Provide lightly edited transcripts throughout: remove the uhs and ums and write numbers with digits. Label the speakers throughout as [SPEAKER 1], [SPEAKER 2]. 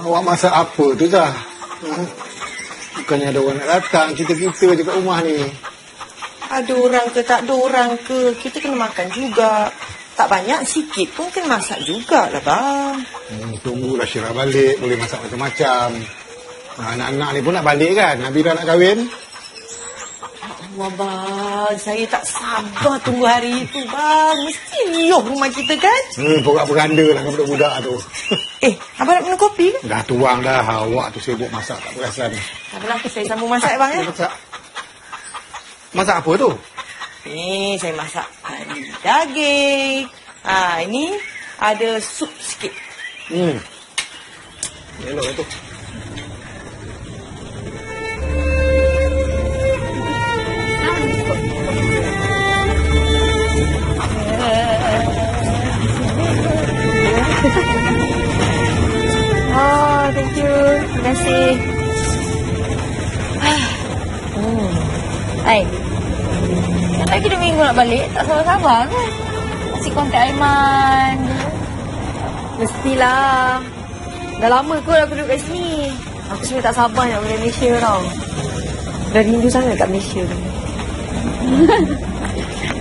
[SPEAKER 1] Awak masak apa tu dah? Bukannya ada orang nak datang, kita-kita je kat rumah ni.
[SPEAKER 2] Ada orang ke tak ada orang ke, kita kena makan juga. Tak banyak, sikit pun kena masak jugalah bang.
[SPEAKER 1] Tunggulah Syirah balik, boleh masak macam-macam. Anak-anak ni pun nak balik kan? Nabila nak kahwin.
[SPEAKER 2] Allah bang, saya tak sabar tunggu hari itu bang. Mesti riuh rumah kita kan?
[SPEAKER 1] Porak beranda lah dengan budak-budak tu.
[SPEAKER 2] Abang nak minum kopi ke?
[SPEAKER 1] Dah tuang dah, awak tu sibuk masak tak perasan.
[SPEAKER 2] Tak apalah, saya sambung masak bang ya.
[SPEAKER 1] Masak apa tu?
[SPEAKER 2] Ni saya masak kari daging. Ini ada sup sikit.
[SPEAKER 1] Elok tu.
[SPEAKER 2] Thank you. Terima kasih. Hai. Lagi 2 minggu nak balik. Tak sabar-sabar kan? Masih kontak Aiman. Mestilah. Dah lama kot aku duduk kat sini. Aku sebenarnya tak sabar nak balik Malaysia tau. Dah rindu sangat kat Malaysia tu.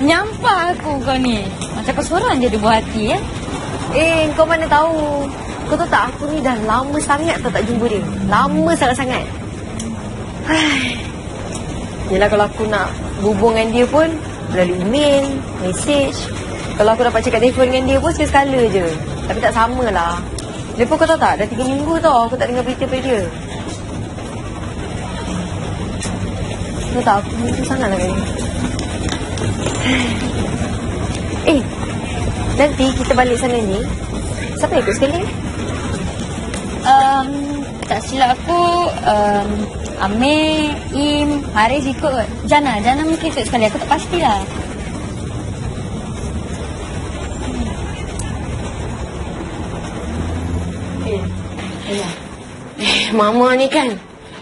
[SPEAKER 3] Nyampah aku kau ni. Macam kau seorang je ada buah hati ya.
[SPEAKER 2] Kau mana tahu. Kau tahu tak, aku ni dah lama sangat tak jumpa dia. Lama sangat-sangat. Yelah, kalau aku nak berhubung dengan dia pun melalui email, message. Kalau aku dapat cakap telefon dengan dia pun sekali-sekala je. Tapi tak samalah. Lepas kau tahu tak, dah 3 minggu tau aku tak dengar berita pada dia. Kau tak, aku rindu sangat lah kan. Nanti kita balik sana ni, siapa ikut sekali?
[SPEAKER 3] Tak silap aku, Amir, Im, Haris ikut kot. Jana mungkin ikut sekali. Aku tak pastilah.
[SPEAKER 2] Mama ni kan,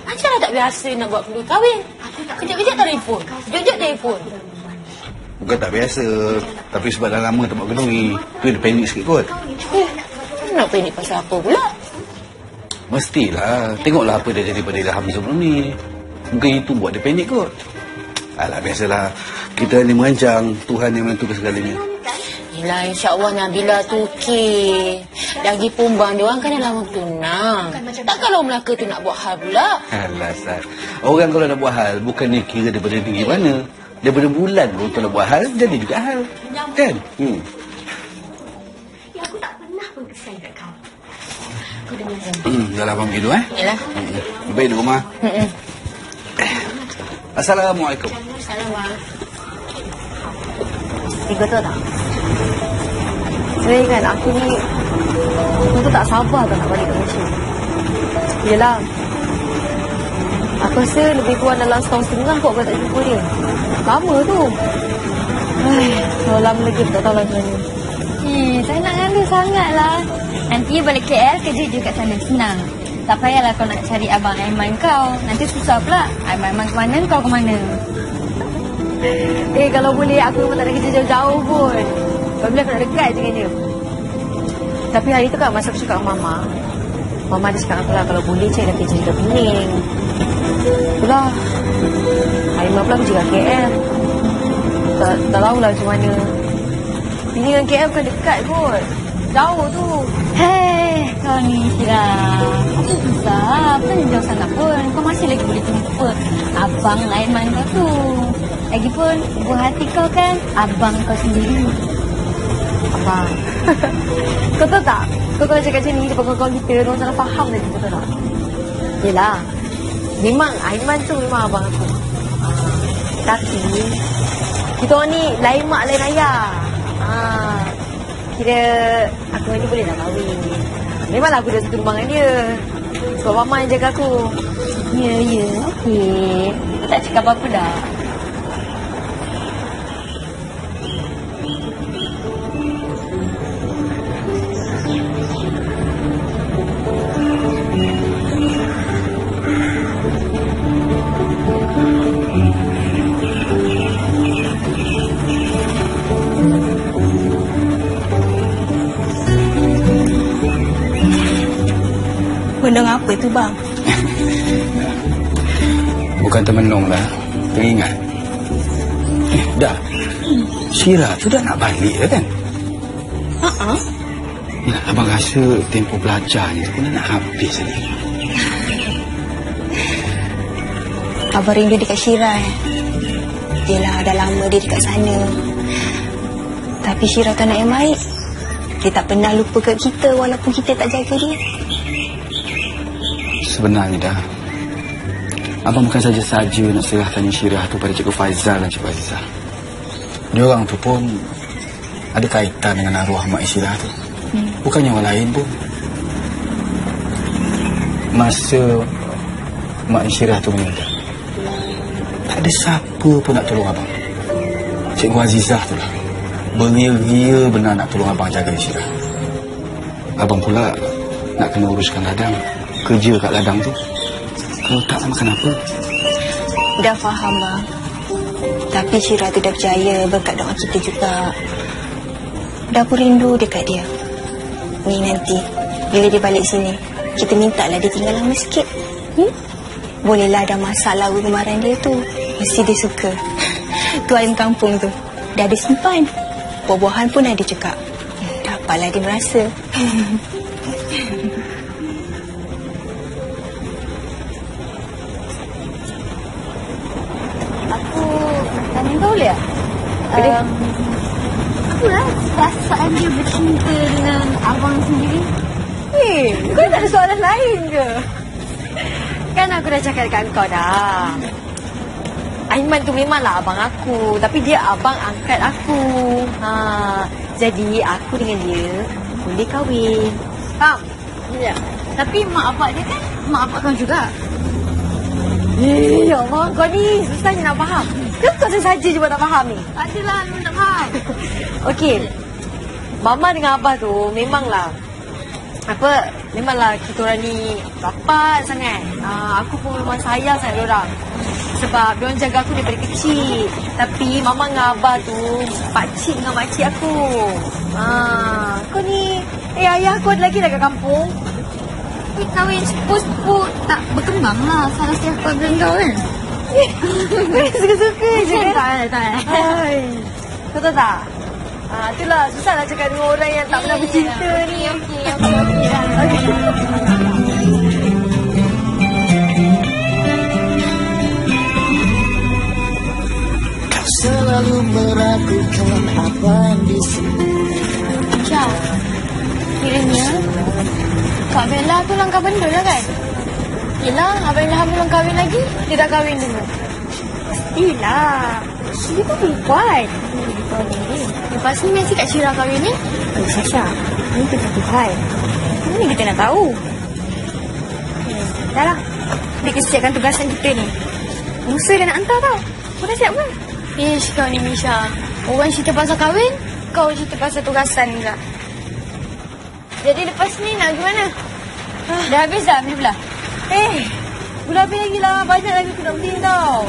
[SPEAKER 2] macamlah tak biasa nak buat perlu kahwin. Kejap-kejap telefon, kejap-kejap telefon.
[SPEAKER 4] Bukan tak biasa, tapi sebab dah lama tak buat kenduri. Tu dia panik sikit kot.
[SPEAKER 2] Nak panik pasal apa pula?
[SPEAKER 4] Mestilah. Tengoklah apa dia jadi pada Ilham sebelum ni. Mungkin itu buat dia panik kot. Alah, biasalah. Kita ni merancang, Tuhan yang menentukan segalanya.
[SPEAKER 5] Yelah, insyaAllah Nabila tu okey. Lagipun bang dia orang kan dalam waktu tunang. Tak kalau Melaka tu nak buat hal pula.
[SPEAKER 4] Alah, Sat. Orang kalau nak buat hal, bukannya kira daripada tinggi mana. Daripada bulan pun untuk nak buat hal, jadi juga hal. Kan?
[SPEAKER 5] Aku tak pernah pun kesan kat kau. Kau dengar
[SPEAKER 4] Dah lah abang begitu
[SPEAKER 5] Yalah.
[SPEAKER 4] Baik di rumah. Assalamualaikum.
[SPEAKER 5] Assalamualaikum.
[SPEAKER 2] Kau tahu tak? Sebenarnya kan aku tu tak sabar tak nak balik ke Malaysia. Yelah, aku rasa lebih kurang dalam 1.5 tahun kot aku tak jumpa dia. Lama tu. Kalau lama lagi tak tahu lah macam mana.
[SPEAKER 3] Saya nak ngadu sangat lah. Nanti balik KL kerja je kat sana. Senang. Tak payahlah kau nak cari abang Aiman kau. Nanti susah pula. Aiman ke mana, kau ke mana.
[SPEAKER 2] Kalau boleh aku memang tak nak kerja jauh-jauh pun. Kalau boleh aku nak dekat je dengan dia. Tapi hari tu kan masa aku cakap dengan Mama dia cakap aku lah kalau boleh cari nak kerja dekat Pening. Itulah. Aiman pula kerja kat KL. Tak tahulah macam mana. Pening dengan KL bukan dekat kot. Jauh tu.
[SPEAKER 3] Hei, kau ni Syirah. Aku susah. Bukan jauh sangat pun. Kau masih lagi boleh jumpa abang Aiman kau tu. Lagipun, buah hati kau kan abang kau sendiri.
[SPEAKER 2] Abang. Kau tahu tak? Kau kalau cakap macam ni depan kawan-kawan kita, orang salah faham tadi, kau tahu tak? Yelah. Memang Aiman tu memang abang aku. Tapi kita orang ni lain mak lain ayah. Kira aku dengan dia boleh nak kahwin. Memanglah aku dah satu rumah dengan dia. Sebab mama yang jaga aku.
[SPEAKER 3] Ya. Okey. Kau tak cakap apa-apa dah.
[SPEAKER 5] Apa tu bang?
[SPEAKER 4] Bukan termenung lah. Teringat. Dah. Syirah tu dah nak balik dah kan? Ya, abang rasa tempoh belajarnya pun nak habis lagi.
[SPEAKER 5] Abang rindu dekat Syirah. Yelah, dah lama dia dekat sana. Tapi Syirah tu anak yang baik. Dia tak pernah lupa kat kita walaupun kita tak jaga dia.
[SPEAKER 4] Sebenarnya dah, abang bukan saja-saja nak serahkan Syirah tu pada Cikgu Faizal dan Cikgu Azizah. Diorang tu pun ada kaitan dengan arwah Mak Syirah tu. Bukannya orang lain pun. Masa Mak Syirah tu meninggal, tak ada siapa pun nak tolong abang. Cikgu Azizah tu lah beria-ria benar nak tolong abang jaga Syirah. Abang pula nak kena uruskan ladang. Kerja kat ladang tu. Kalau tak nak makan apa?
[SPEAKER 5] Dah faham bang. Tapi Syirah tu dah berjaya berkat doa kita juga. Dah pun rindu dekat dia. Ni nanti bila dia balik sini, kita minta lah dia tinggal lama sikit. Bolehlah ada masalah kemarin dia tu. Mesti dia suka. Tu ayam kampung tu dah ada simpan. Buah-buahan pun ada juga. Dapatlah dia merasa.
[SPEAKER 3] Kau boleh tak? Apalah perasaan dia bercinta dengan abang sendiri?
[SPEAKER 2] Kau tak ada soalan lain ke? Kan aku dah cakap dekat kau dah. Aiman tu memanglah abang aku, tapi dia abang angkat aku. Jadi aku dengan dia boleh kahwin. Faham?
[SPEAKER 3] Ya. Tapi mak bapak dia kan mak bapak kau juga.
[SPEAKER 2] Ya Allah, kau ni susahnya nak faham. Kau saja je buat tak faham ni?
[SPEAKER 3] Adalah, lu nak faham.
[SPEAKER 2] Okey. Mama dengan abah tu memanglah kita orang ni rapat sangat. Aku pun memang sayang sangat diorang. Sebab diorang jaga aku daripada kecil. Tapi mama dengan abah tu pakcik dengan makcik aku. Kau ni ayah aku ada lagi dah kat kampung.
[SPEAKER 3] Tapi kahwin sepupu tak berkembang lah. Salah siapa dengan kau kan?
[SPEAKER 2] Suka-suka je kan?
[SPEAKER 3] Tak.
[SPEAKER 2] Kau tahu tak? Itulah susah nak cakap dengan orang yang tak pernah bercinta ni.
[SPEAKER 3] Okey.
[SPEAKER 6] Selalu meragukan apa di sini.
[SPEAKER 3] Syah, kiranya Kak Bella tu langkah benda lah kan? Yelah, Abang Ilham belum kahwin lagi. Dia dah kahwin dulu.
[SPEAKER 2] Pastilah. Dia tu perempuan.
[SPEAKER 3] Lepas ni mesti Kak Syirah kahwin ni?
[SPEAKER 2] Syasha, ni kita Tuhan. Mana kita nak tahu? Dah lah. Dia kena siapkan tugasan kita ni. Musa dah nak hantar tau. Kau dah siap ke?
[SPEAKER 3] Ish, kau ni Misha. Orang cerita pasal kahwin, kau cerita pasal tugasan pula. Jadi lepas ni nak pergi mana? Dah habis dah beli belah?
[SPEAKER 2] Belum habis lagi lah. Banyak lagi aku nak beli tau.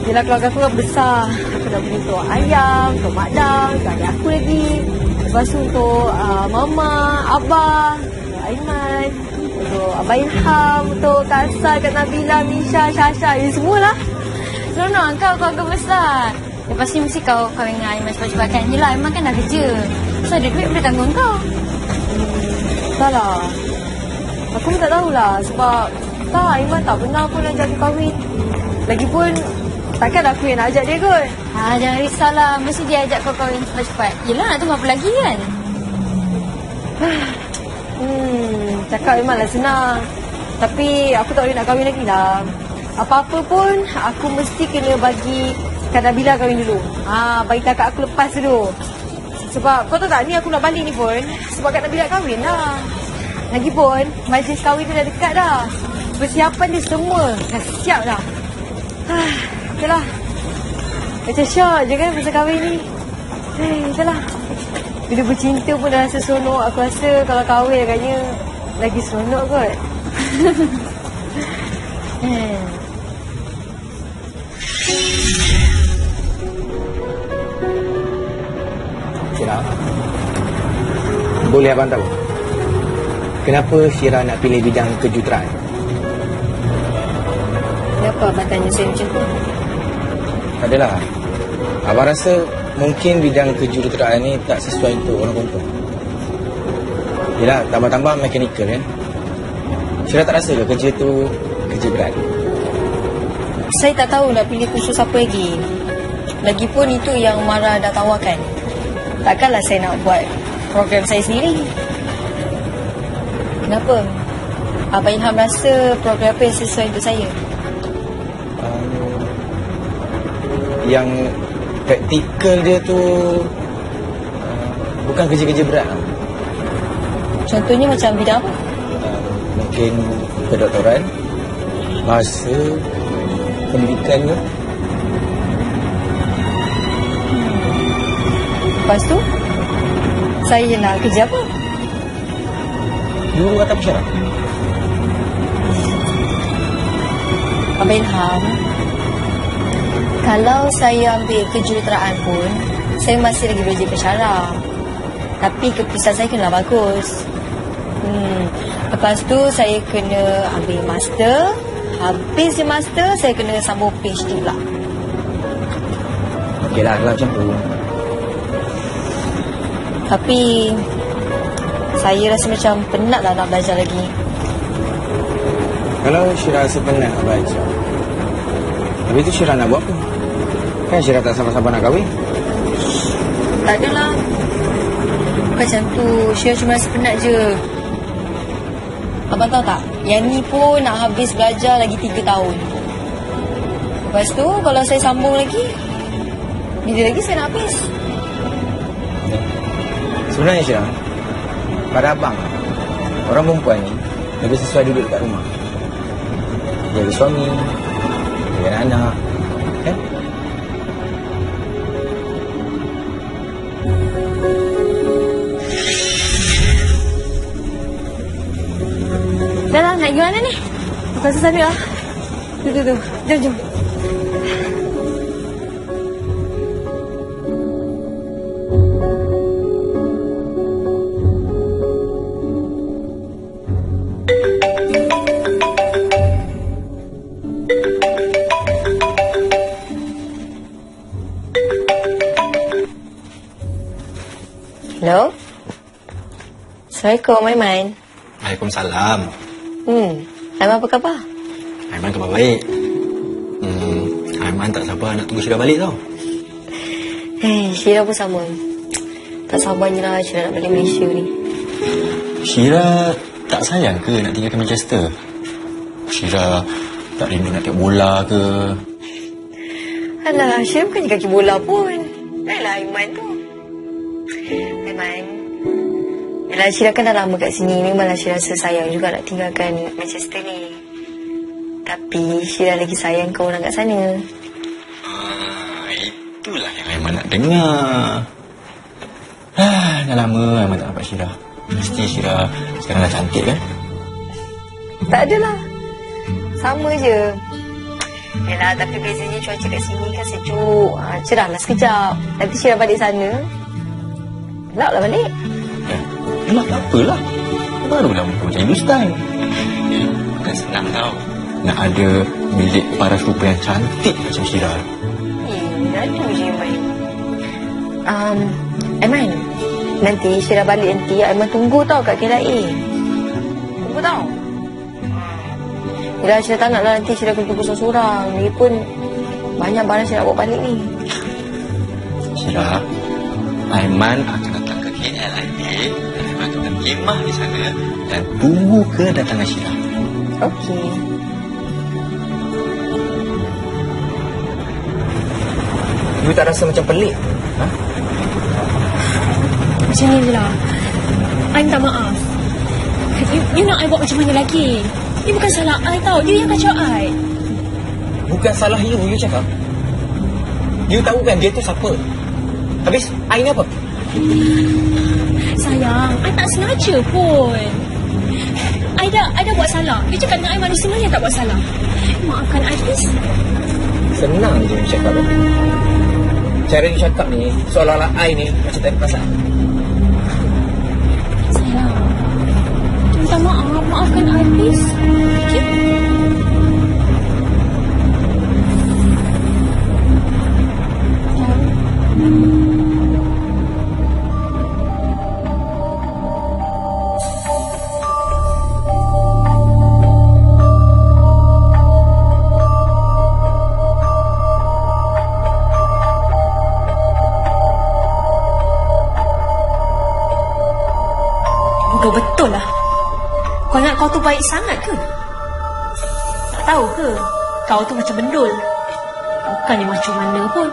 [SPEAKER 2] Yelah, keluarga aku kan besar. Aku nak beli untuk ayam, untuk mak dang, untuk adik aku lagi. Lepas tu untuk mama, abah, untuk Aiman, untuk Abah Ilham, untuk Kak Asal, Kak Nabila, Misha, Syasha. Ini semualah.
[SPEAKER 3] Seronok kau keluarga besar. Lepas ni mesti kau kahwin dengan Aiman cepat-cepat kan? Yelah, Aiman kan dah kerja. So ada duit boleh tanggung kau.
[SPEAKER 2] Tak lah. Aku pun tak tahulah. Sebab tak, Aiman tak pernah pun nak jaga kahwin. Lagipun takkan aku yang nak ajak dia kot.
[SPEAKER 3] Jangan risaulah. Mesti dia ajak kau kahwin cepat-cepat. Yelah, nak tunggu apa lagi kan?
[SPEAKER 2] Cakap memanglah senang. Tapi aku tak boleh nak kahwin lagi lah. Apa-apa pun aku mesti kena bagi Kak Nabila kahwin dulu. Bagi kakak aku lepas dulu. Sebab kau tahu tak, ni aku nak balik ni pun sebab Kak Nabila kahwin lah. Lagipun majlis kahwin tu dah dekat dah. Persiapan dia semua dah siap dah. Itulah. Macam syok je kan pasal kahwin ni. Itulah. Bila bercinta pun dah rasa seronok. Aku rasa kalau kahwin agaknya lagi seronok kot.
[SPEAKER 7] Syirah, boleh abang tahu kenapa Syirah nak pilih bidang kejuruteraan?
[SPEAKER 2] Kenapa abang tanya saya macam tu?
[SPEAKER 4] Adalah. Abang rasa mungkin bidang kejuruteraan ni tak sesuai untuk orang perempuan. Yelah, tambah-tambah mekanikal kan. Syirah tak rasa ke kerja tu kerja berat?
[SPEAKER 2] Saya tak tahu nak pilih kursus apa lagi. Lagipun itu yang Mara dah tawarkan. Takkanlah saya nak buat program saya sendiri. Kenapa? Abang Ilham rasa program apa yang sesuai untuk saya?
[SPEAKER 4] Yang praktikal dia tu bukan kerja-kerja berat lah.
[SPEAKER 2] Contohnya macam bidang apa?
[SPEAKER 4] Mungkin kedoktoran, bahasa, pendidikan ke.
[SPEAKER 2] Lepas tu, saya nak kerja apa?
[SPEAKER 4] Guru kata pesara.
[SPEAKER 2] Abang Ilham, kalau saya ambil kejuruteraan pun, saya masih lagi belajar pesara. Tapi keputusan saya kena bagus. Lepas tu saya kena ambil master. Habis je master, saya kena sambung PhD pula.
[SPEAKER 4] Okeylah, kalau macam tu.
[SPEAKER 2] Tapi saya rasa macam penat lah nak belajar lagi.
[SPEAKER 4] Kalau Syirah rasa penat nak belajar, habis tu Syirah nak buat apa? Kan Syirah tak sabar-sabar nak kahwin.
[SPEAKER 2] Tak adalah. Macam tu, Syirah cuma rasa penat je. Abang tahu tak, yang ni pun nak habis belajar lagi 3 tahun. Lepas tu, kalau saya sambung lagi, bila lagi saya nak habis?
[SPEAKER 4] Sebenarnya Syirah, pada abang, orang perempuan ni lebih sesuai duduk dekat rumah. Dia ada suami, dia ada anak, kan?
[SPEAKER 2] Dah lah, nak pergi mana ni? Bukan susah ni lah. Tu. Jom. Hello? Assalamualaikum, Aiman.
[SPEAKER 8] Waalaikumsalam.
[SPEAKER 2] Aiman apa khabar?
[SPEAKER 8] Aiman khabar baik. Aiman tak sabar nak tunggu Syirah balik tau.
[SPEAKER 2] Syirah pun sama. Tak sabarnya lah Syirah nak balik Malaysia ni.
[SPEAKER 8] Syirah tak sayang ke nak tinggalkan Manchester? Syirah tak rindu nak tengok bola ke?
[SPEAKER 2] Alah, Syirah bukan kaki bola pun. Alah, Aiman tu. Aiman, yalah, Syirah kan dah lama kat sini. Memanglah Syirah rasa sayang juga nak tinggalkan Manchester ni. Tapi Syirah lagi sayang ke orang kat sana.
[SPEAKER 8] Itulah yang Aiman nak dengar. Dah lama Aiman tak nampak Syirah. Mesti Syirah sekarang dah cantik kan?
[SPEAKER 2] Tak adalah. Sama je. Yalah, tapi bezanya cuaca kat sini kan sejuk. Cerahlah sekejap. Nanti Syirah balik sana, gelap lah balik.
[SPEAKER 8] Memang tak apalah. Barulah muka macam Hindustan. Bukan senang tau nak ada bilik paras rupa yang cantik macam Syirah.
[SPEAKER 2] Gaduh je Aiman. Aiman, nanti Syirah balik nanti Aiman tunggu tau kat KLIA. Tunggu tau. Yelah, Syirah tak nak lah nanti Syirah kena tunggu seorang-seorang. Lagipun banyak barang Syirah nak bawa balik ni.
[SPEAKER 8] Syirah, Aiman akan datang ke KLIA. Aiman akan kemah di sana dan tunggu kedatangan Syirah.
[SPEAKER 2] Okey.
[SPEAKER 4] You tak rasa macam pelik?
[SPEAKER 3] Macam ni je lah. I minta maaf. You nak I buat macam mana lagi? Ini bukan salah I tau. You yang kacau I.
[SPEAKER 4] Bukan salah you cakap. You tahu kan dia tu siapa? Habis, I ni apa?
[SPEAKER 3] Sayang, I tak sengaja pun. I dah buat salah. You cakap dengan I manusia mana yang tak buat salah? Maafkan I, please.
[SPEAKER 4] Senang je you cakap. Cara you cakap ni, seolah-olah I ni macam tak ada perasaan.
[SPEAKER 3] Sayang, minta maaf. Maafkan I, please. Okay?
[SPEAKER 2] betul lah. Kau ingat kau tu baik sangat ke? Tak tahu ke? Kau tu macam bendul. Bukannya macam mana pun.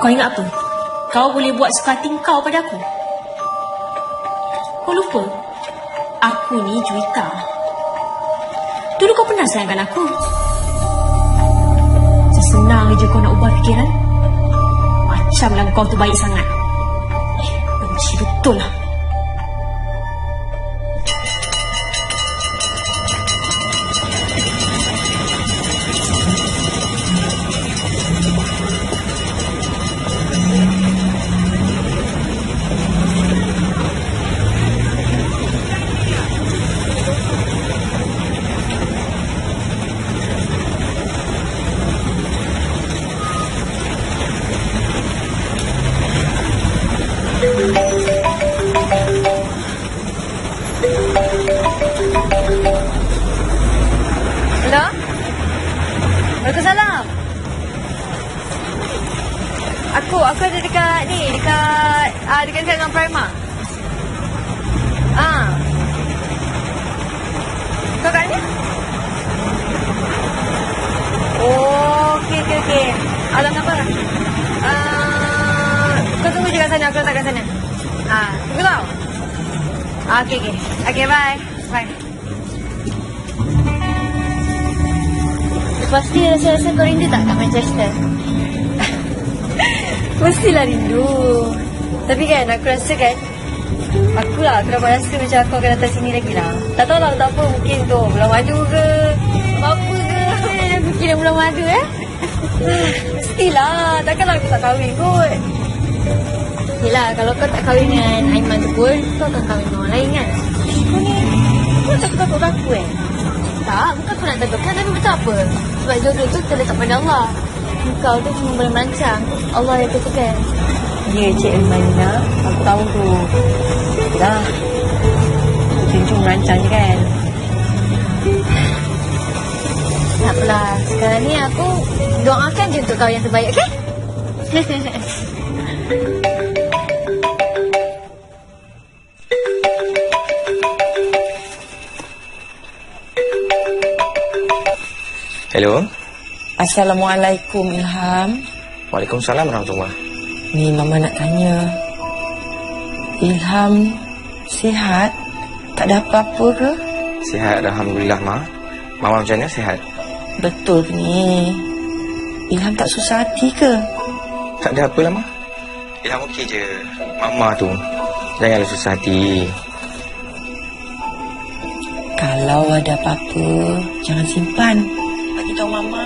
[SPEAKER 2] Kau ingat apa? Kau boleh buat suka hati kau pada aku. Kau lupa? Aku ni Juwita. Dulu kau pernah sayangkan aku. Senang je kau nak ubah fikiran. Macamlah kau tu baik sangat. Benci betul lah. Hello? Waalaikumsalam. Aku ada dekat ni, dekat dengan Prima. Kau kat ni? Oh, okey. Alam apa? Kau tunggu je kat sana, aku letak kat sana. Tunggu tau. Okey. Okey, bye.
[SPEAKER 3] Pasti rasa-rasa kau rindu tak kat Manchester?
[SPEAKER 2] Mestilah rindu. Tapi kan aku rasa kan, aku dapat rasa macam aku akan datang sini lagi lah. Tak tahu lah, tak apa, mungkin tu bulan madu ke apa ke.
[SPEAKER 3] Aku kira bulan madu
[SPEAKER 2] Mestilah, takkanlah aku tak kahwin kot.
[SPEAKER 3] Yelah, kalau kau tak kahwin dengan Aiman tu pun, kau akan kahwin dengan orang lain kan?
[SPEAKER 2] Kau takut aku
[SPEAKER 3] Tak, bukan aku nak takutkan, tapi betul apa? Sebab jodoh tu terletak pada Allah. Kau tu cuma boleh merancang, Allah yang tentukan.
[SPEAKER 2] Ya, Cik Elmanina, aku tahu tu. Dah, Cincung merancang je kan.
[SPEAKER 3] Tak apalah, sekarang ni aku doakan je untuk kau yang terbaik, okey?
[SPEAKER 8] Hello.
[SPEAKER 9] Assalamualaikum, Ilham.
[SPEAKER 8] Waalaikumsalam warahmatullahi.
[SPEAKER 9] Ni Mama nak tanya, Ilham sihat? Tak ada apa-apa ke?
[SPEAKER 8] Sihat, Alhamdulillah, Ma. Mama macam mana, sihat?
[SPEAKER 9] Betul ke ni? Ilham tak susah hati ke?
[SPEAKER 8] Tak ada apalah, Ma. Ilham okey je. Mama tu janganlah susah hati.
[SPEAKER 9] Kalau ada apa-apa, jangan simpan. Bagi tahu Mama.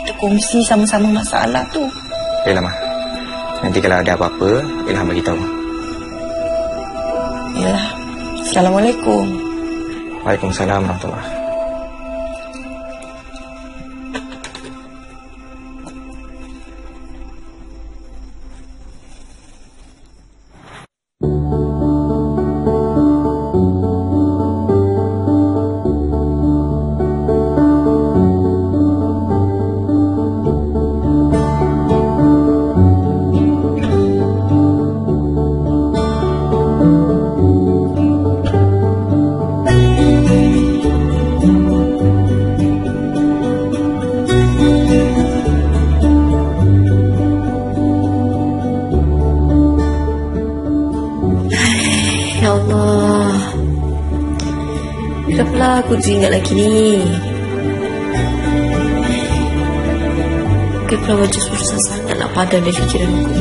[SPEAKER 9] Kita kongsi sama-sama masalah tu.
[SPEAKER 8] Yalah, Ma. Nanti kalau ada apa-apa, Ilham bagi tahu.
[SPEAKER 9] Yalah. Assalamualaikum.
[SPEAKER 8] Waalaikumsalam warahmatullahi.
[SPEAKER 2] Ya Allah, kenapa aku teringat lagi ni? Kenapa wajah susah sangat nak padam dari fikiran aku?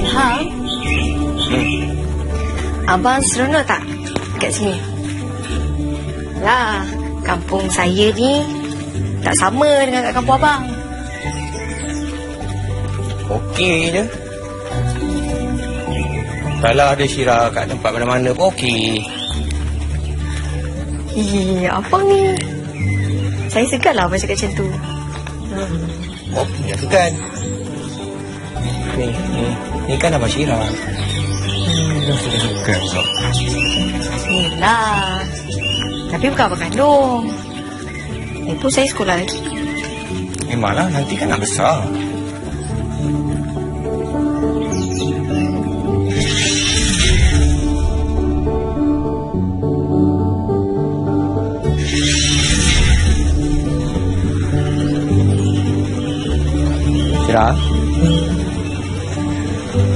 [SPEAKER 2] Ilham, Abang seronok tak kat sini? Ya, kampung saya ni tak sama dengan kat kampung Abang.
[SPEAKER 4] Okey je. Kalau ada Syirah kat tempat mana-mana pun okey.
[SPEAKER 2] Abang ni, saya segan lah abang cakap macam tu.
[SPEAKER 4] Okey tu kan. Ni kan Abang Syirah. Dah suka kau.
[SPEAKER 2] Yelah, tapi bukan abang kandung. Itu saya sekolah lagi.
[SPEAKER 4] Memanglah, nanti kan nak besar.
[SPEAKER 7] Syira.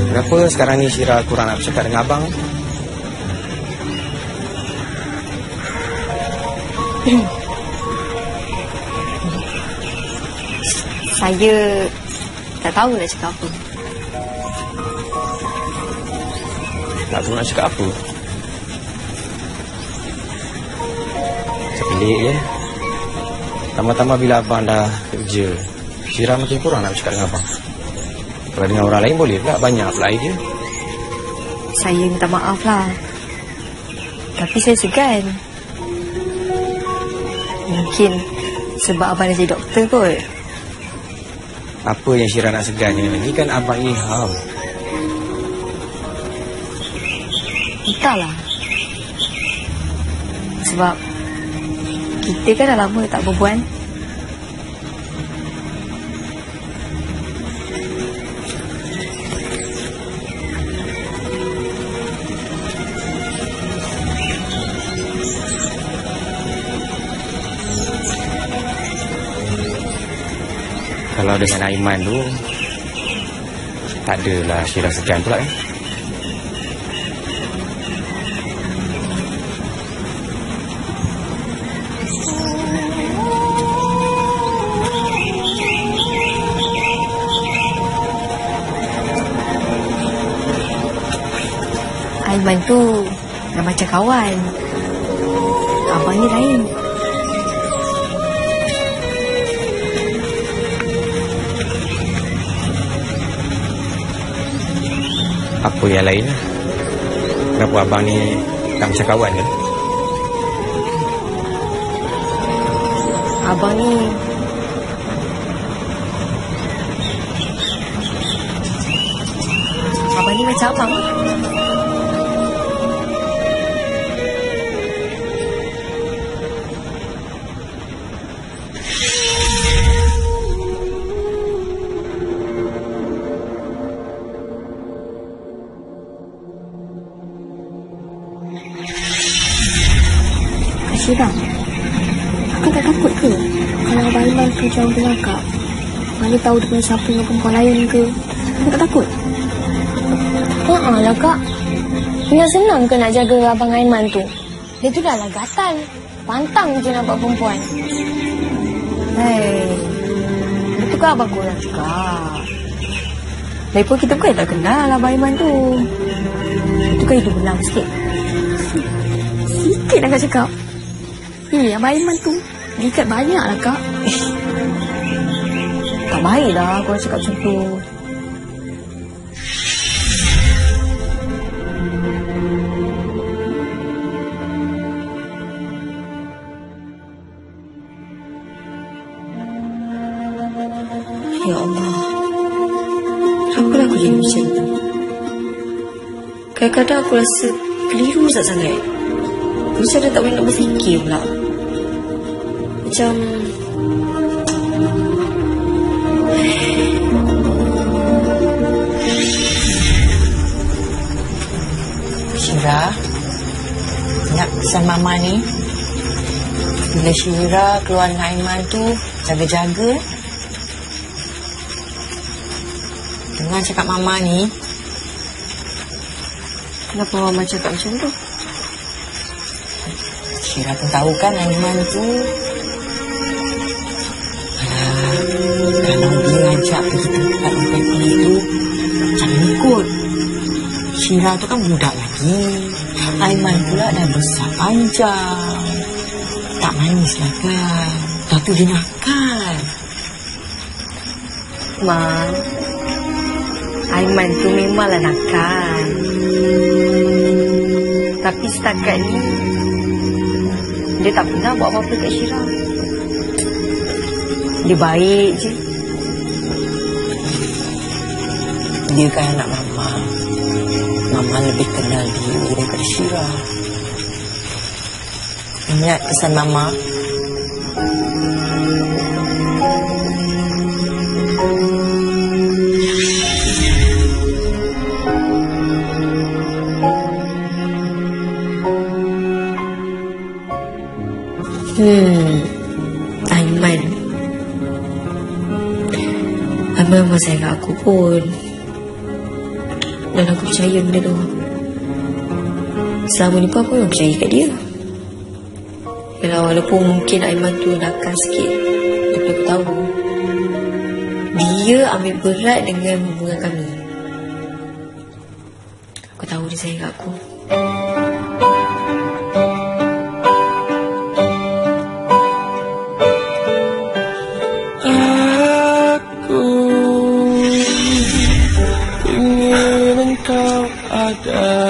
[SPEAKER 7] Kenapa sekarang ni Syira kurang nak bercakap dengan abang?
[SPEAKER 2] Saya tak tahu nak cakap apa.
[SPEAKER 7] Tak tahu nak cakap apa? Pelik je. Tambah-tambah bila abang dah kerja, Syira makin kurang nak bercakap dengan abang. Kalau dengan orang lain boleh pula, banyak pula idea.
[SPEAKER 2] Saya minta maaf lah. Tapi saya segan. Mungkin sebab abang dah jadi doktor kot.
[SPEAKER 7] Apa yang Syira nak segannya? Ni kan abang Ilham.
[SPEAKER 2] Entahlah. Sebab kita kan dah lama tak berbual.
[SPEAKER 7] Kalau dengan Aiman tu, tak adalah Syira segan pula kan?
[SPEAKER 2] Aiman tu dah macam kawan. Abang ni lain.
[SPEAKER 7] Apa yang lain? Kenapa abang ni tak macam kawan ke?
[SPEAKER 2] Abang ni macam abang.
[SPEAKER 10] Syira, akak tak takut ke kalau Abang Aiman ke jauh dengan akak? Mana tahu dia punya siapa dengan perempuan lain ke? Akak tak takut?
[SPEAKER 3] Lah kak. Punya senang ke nak jaga Abang Aiman tu? Dia tu dah lah gatal. Pantang je nampak perempuan.
[SPEAKER 2] Hei, itu kan abang korang juga. Lagipun kita bukan tak kenal Abang Aiman tu. Itu kan hidup belang sikit.
[SPEAKER 10] Sikit nak cakap. Abang Aiman tu diikat banyak lah kak.
[SPEAKER 2] Tak baik lah korang cakap macam tu.
[SPEAKER 9] Ya Allah, apalah aku jadi macam tu? Kadang-kadang aku rasa keliru sangat. Macam dah tak boleh nak berfikir pula. Macam Syira, ingat pesan Mama ni, bila Syira keluar dengan Aiman tu, jaga-jaga. Dengan cakap Mama ni.
[SPEAKER 2] Kenapa Mama cakap macam tu?
[SPEAKER 9] Syira pun tahu kan Aiman tu. Kalau dia ajak pergi tempat tempat itu, jangan ikut. Syira tu kan budak lagi. Aiman pula dah besar panjang. Tak manis lah kan. Dah tu dia nakal.
[SPEAKER 2] Mak, Aiman tu memanglah nakal. Tapi setakat ni dia tak pernah buat apa-apa kat Syira. Dia baik je.
[SPEAKER 9] Dia kan anak Mama. Mama lebih kenal dia daripada Syira. Ingat pesan Mama?
[SPEAKER 2] Aiman memang sayang kat aku pun. Dan aku percaya benda tu. Selama ni pun aku memang percaya kat dia. Yalah, walaupun mungkin Aiman tu nakal sikit, tapi aku tahu dia ambil berat dengan hubungan kami. Aku tahu dia sayang kat aku.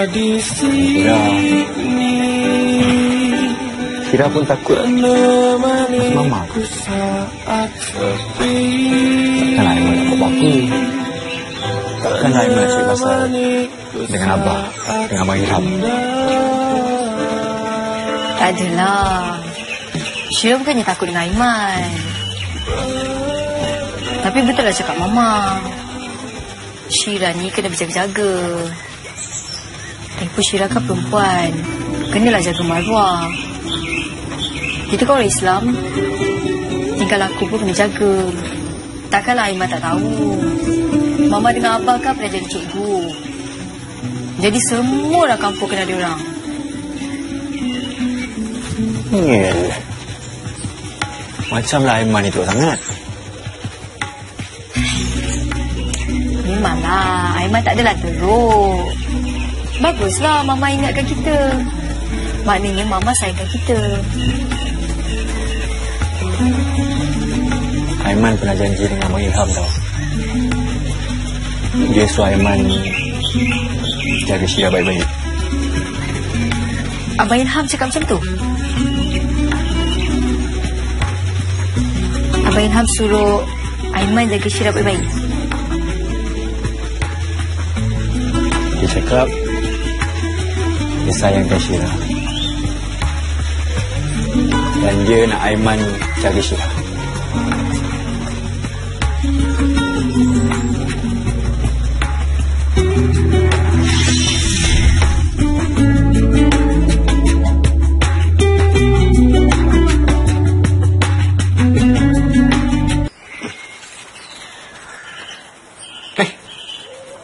[SPEAKER 6] Di sini
[SPEAKER 8] Syira pun takut
[SPEAKER 6] menemani
[SPEAKER 8] Mama.
[SPEAKER 6] ku saat sepi.
[SPEAKER 8] Takkan Aiman nak buat apa? Takkan Aiman nak cari pasal dengan Abah, dengan Abang Ilham?
[SPEAKER 2] Tak adalah. Syira bukannya takut dengan Aiman. Tapi betul lah cakap Mama, Syira ni kena berjaga-jaga. Tempoh Syira kan perempuan, kenalah jaga maruah. Kita kan orang Islam, tinggal aku pun kena jaga. Takkanlah Aiman tak tahu, Mama dengan Abah kan pernah jadi cikgu. Jadi semua orang kampung kenal dia orang.
[SPEAKER 8] Macamlah Aiman itu sangat.
[SPEAKER 2] Memanglah, Aiman tak adalah teruk. Baguslah Mama ingatkan kita. Maknanya Mama sayangkan kita.
[SPEAKER 8] Aiman pernah janji dengan Abang Ilham tau. Dia suruh Aiman jaga Syira baik-baik.
[SPEAKER 2] Abang Ilham cakap macam tu? Abang Ilham suruh Aiman jaga Syira baik-baik?
[SPEAKER 8] Dia cakap dia sayangkan Syira. Dan dia nak Aiman jaga Syira.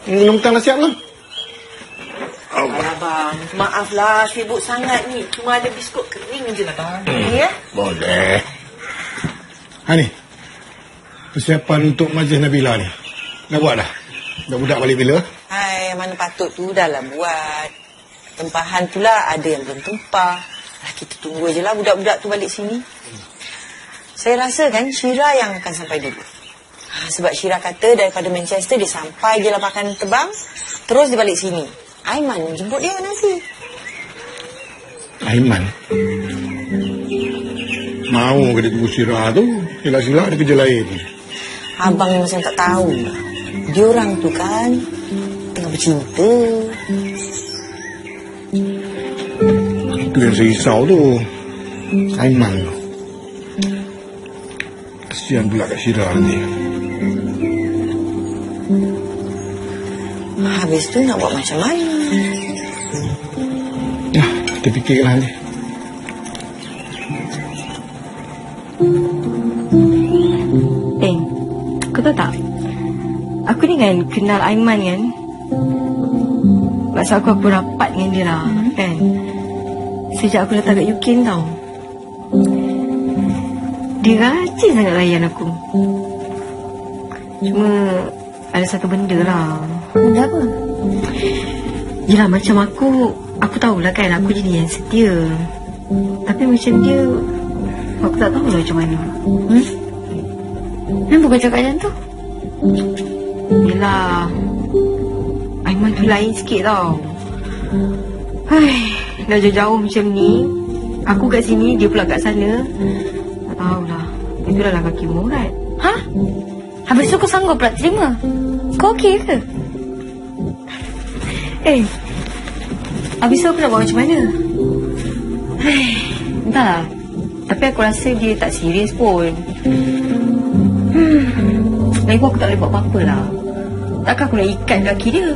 [SPEAKER 1] Minum tang dah siap belum?
[SPEAKER 9] Abang, maaflah sibuk sangat ni. Cuma ada biskut kering je lah bang. Ya?
[SPEAKER 1] Boleh. Ha ni, persiapan untuk majlis Nabila ni dah buat dah? Dah budak balik bila?
[SPEAKER 9] Hai, mana patut tu dah lah buat. Tempahan tu lah ada yang belum tempah. Kita tunggu je lah budak-budak tu balik sini. Saya rasa kan Syira yang akan sampai dulu. Sebab Syira kata daripada Manchester dia sampai je lah makan terbang, terus dia balik sini. Aiman jemput dia nanti.
[SPEAKER 1] Aiman? Mau ke dia tunggu Syira tu? Silap-silap ada kerja lain.
[SPEAKER 9] Abang ni macam tak tahu. Diorang tu kan tengah bercinta.
[SPEAKER 1] Itu yang saya risau tu, Aiman tu. Kesian pula kat Syira nanti.
[SPEAKER 9] Habis tu nak buat macam mana?
[SPEAKER 1] Ya, kita fikirlah nanti.
[SPEAKER 2] Kau tahu tak? Aku ni kan kenal Aiman kan. Masa aku rapat dengan dia lah kan. Sejak aku datang kat UK ni tau. Dia rajin sangat layan aku. Cuma ada satu benda lah.
[SPEAKER 3] Benda apa?
[SPEAKER 2] Yelah macam aku tahulah kan aku jadi yang setia. Tapi macam dia, aku tak tahulah macam mana. Kenapa kau cakap macam tu? Yelah, Aiman tu lain sikit tau. Dah jauh-jauh macam ni, aku kat sini, dia pula kat sana. Tak tahulah. Itulah lah kaki murat.
[SPEAKER 3] Ha? Habis tu kau sanggup pula terima? Kau okey ke?
[SPEAKER 2] Habis tu aku nak buat macam mana? Entahlah. Tapi aku rasa dia tak serius pun. Lagipun aku tak boleh buat apa-apa lah. Takkan aku nak ikat kaki dia.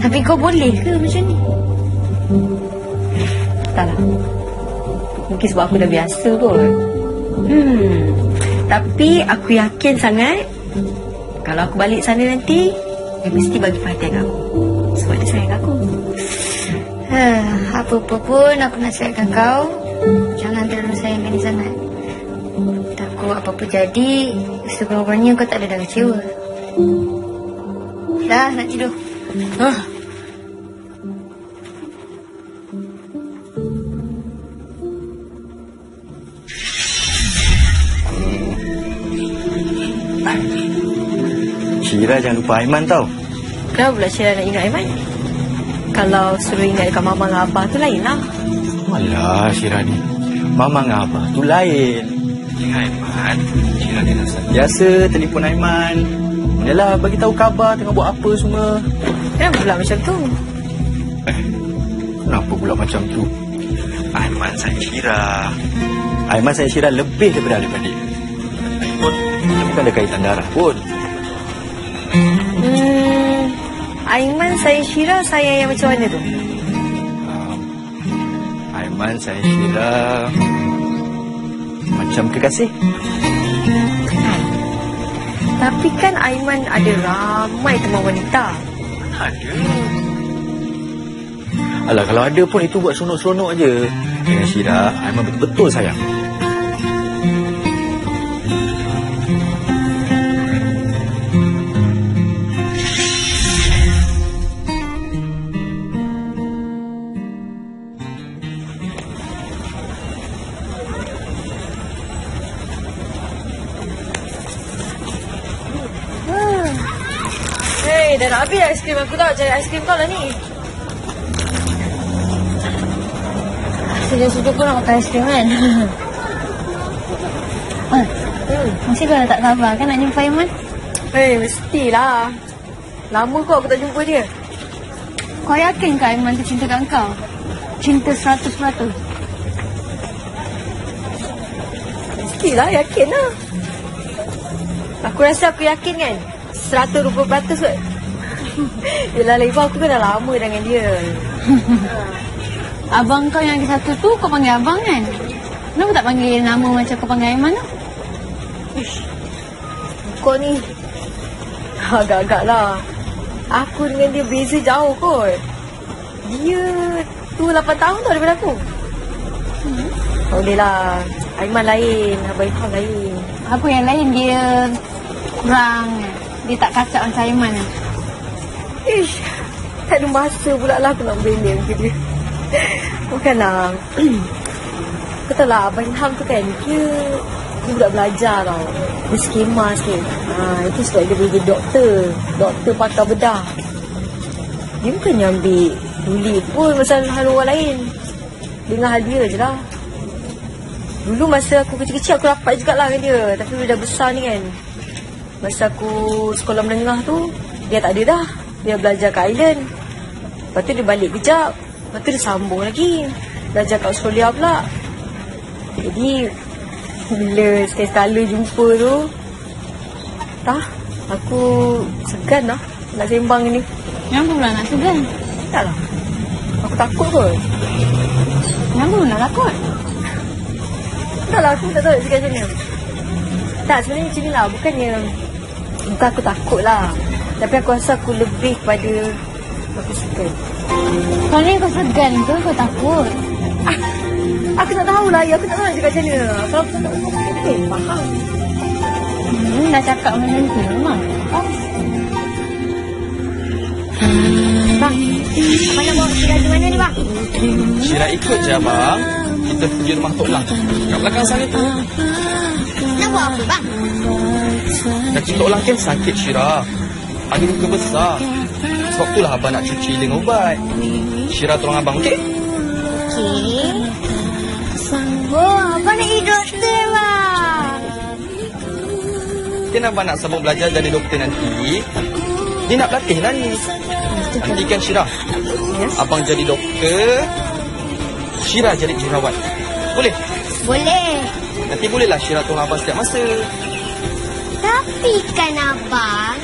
[SPEAKER 3] Tapi kau boleh ke macam ni?
[SPEAKER 2] Entahlah. Mungkin sebab aku dah biasa kot. Tapi aku yakin sangat kalau aku balik sana nanti, dia mesti bagi perhatian aku. Sebab dia sayang aku.
[SPEAKER 10] Apa-apa pun aku nasihatkan kau, jangan terlalu sayangkan dia sangat. Takut apa-apa jadi, sekurang-kurangnya kau tak ada dah kecewa. Dah, nak tidur.
[SPEAKER 7] Syira jangan lupa Aiman tau.
[SPEAKER 2] Kenapa pula Syira nak ingat Aiman? Kalau suruh ingat dekat Mama dengan Abah tu lain lah.
[SPEAKER 7] Alah Syira ni, Mama dengan Abah tu lain. Aiman, Syira kena biasa telefon Aiman. Yalah, bagi tahu khabar tengah buat apa semua.
[SPEAKER 2] Kenapa pula macam tu?
[SPEAKER 7] Kenapa pula macam tu? Aiman sayang Syira. Aiman sayang Syira lebih daripada adik-adik. Pun bukan ada kaitan darah pun.
[SPEAKER 2] Aiman sayang Syira, sayang yang macam mana tu?
[SPEAKER 7] Aiman sayang Syira macam kekasih.
[SPEAKER 2] Tapi kan Aiman ada ramai teman wanita.
[SPEAKER 7] Ada. Alah, kalau ada pun itu buat seronok-seronok aje. Dengan Syira, Aiman betul-betul sayang.
[SPEAKER 2] Dah nak habis aiskrim aku tau. Cari aiskrim kau lah ni.
[SPEAKER 3] Sejak-sejak pun nak makan aiskrim kan? Mesti kau dah tak sabar kan nak jumpa Aiman?
[SPEAKER 2] Mestilah. Lama kau aku tak jumpa dia.
[SPEAKER 3] Kau yakin ke Aiman tu cinta kat kau? Cinta 100%?
[SPEAKER 2] Mestilah, yakin lah. Aku rasa aku yakin kan? 120% kot. Yelah, Leibah aku kan dah lama dengan dia.
[SPEAKER 3] Abang kau yang lagi satu tu kau panggil abang kan? Kenapa tak panggil nama macam kau panggil Aiman tu?
[SPEAKER 2] Kau ni agak-agak lah. Aku dengan dia beza jauh kot. Dia tu 8 tahun tau daripada aku. Tak boleh lah. Aiman lain, Abang Irfan lain.
[SPEAKER 3] Apa yang lain dia kurang? Dia tak kacak macam Aiman lah.
[SPEAKER 2] Tak ada masa pula lah aku nak benda ke dia. Bukanlah. Kau tahu lah, Abang Ilham tu kan, dia budak belajar tau. Dia skema sikit. Itu sebab dia boleh jadi doktor pakar bedah. Dia bukannya ambil tuli pun pasal hal orang lain. Dengar hal dia je lah. Dulu masa aku kecil-kecil aku rapat jugalah dengan dia. Tapi dia dah besar ni kan. Masa aku sekolah menengah tu, dia tak ada dah. Dia belajar kat Island. Lepas tu dia balik kejap. Lepas tu dia sambung lagi. Belajar kat Australia pula. Jadi bila sekali-sekala jumpa tu, aku segan lah nak sembang ni.
[SPEAKER 3] Kenapa pula nak segan?
[SPEAKER 2] Tak lah. Aku takut kot.
[SPEAKER 3] Kenapa nak takut?
[SPEAKER 2] Tak lah, aku tak tahu nak segan macam mana. Tak, sebenarnya macam ni lah. Bukan aku takut lah. Tapi aku rasa aku lebih pada aku segan.
[SPEAKER 3] Kalau ni kau segan ke kau takut?
[SPEAKER 2] Aku tak tahulah. Aku tak tahu nak cakap macam mana. Kalau aku tak tahu, faham.
[SPEAKER 3] Dah cakap macam tu memang.
[SPEAKER 10] Bang, abang nak bawa Syira di mana ni bang?
[SPEAKER 4] Syira ikut je abang. Kita pergi rumah Tok Lang kat belakang sana tu.
[SPEAKER 10] Nak buat apa bang?
[SPEAKER 4] Kaki Tok Lang kan sakit Syira. Ada luka besar. Sebab itulah abang nak cuci dengan ubat. Syira tolong abang, okey?
[SPEAKER 10] Okey. Oh, abang nak jadi doktor bang.
[SPEAKER 4] Kan abang nak sambung belajar jadi doktor nanti. Ni nak berlatih lah ni. Nanti kan Syira, abang jadi doktor, Syira jadi jururawat. Boleh?
[SPEAKER 10] Boleh.
[SPEAKER 4] Nanti bolehlah Syira tolong abang setiap masa.
[SPEAKER 10] Tapi kan abang,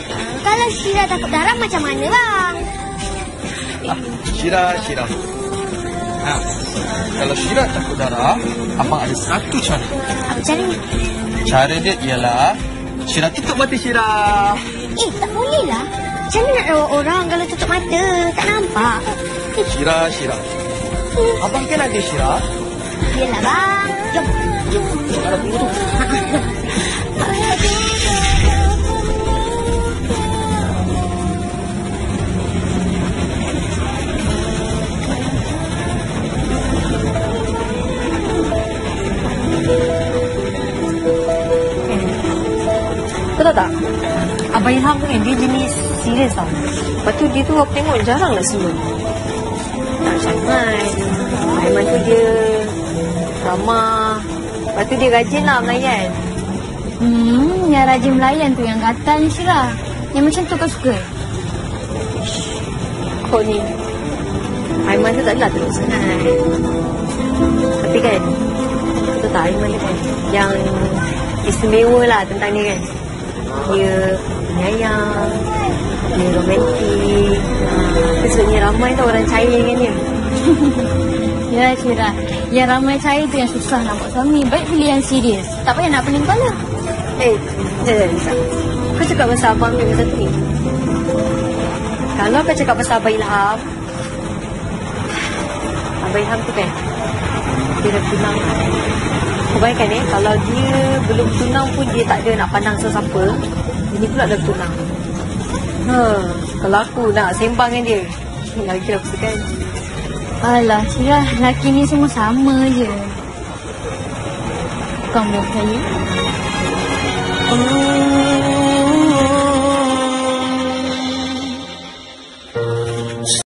[SPEAKER 10] kalau Syira takut darah macam mana bang?
[SPEAKER 4] Syira. Kalau Syira takut darah, abang ada satu cara.
[SPEAKER 10] Apa cara ni?
[SPEAKER 7] Cara dia ialah Syirah tutup mata Syirah.
[SPEAKER 10] Tak boleh lah. Macam mana nak rawat orang kalau tutup mata? Tak nampak.
[SPEAKER 7] Syirah. Abang kan ada Syirah.
[SPEAKER 10] Yelah bang. Jom.
[SPEAKER 7] Ada tunggu tu.
[SPEAKER 2] Kau tahu tak? Abang Ilham tu kan, dia jenis serius tau. Lepas tu dia tu aku tengok jarang nak senyum. Tak macam Aiman tu dia ramah. Lepas tu dia rajin lah melayan.
[SPEAKER 3] Yang rajin melayan tu yang gatal ni Syirah. Yang macam tu kau suka?
[SPEAKER 2] Kau ni Aiman tu taklah teruk sangat. Tapi kan, kau tahu tak Aiman tu kan yang istimewa lah tentang dia kan. Dia penyayang, dia romantik. Sebabnya ramai tu orang cair dengan dia.
[SPEAKER 3] Ya Syirah, yang ramai cair tu yang susah nak buat suami. Baik pilih yang serius. Tak payah nak pening kepala.
[SPEAKER 2] Lisa, kau cakap pasal abang ni macam ni. Kalau kau cakap pasal Abang Ilham, Abang Ilham tu kan, dia dah tunang. Kau bayangkan kalau dia belum tunang pun dia tak ada nak pandang sesiapa. Ini pula dah tunang. Kalau aku nak sembang dengan dia, lagi kira aku suka.
[SPEAKER 3] Alah Syirah, lelaki ni semua sama je. Kau boleh percaya?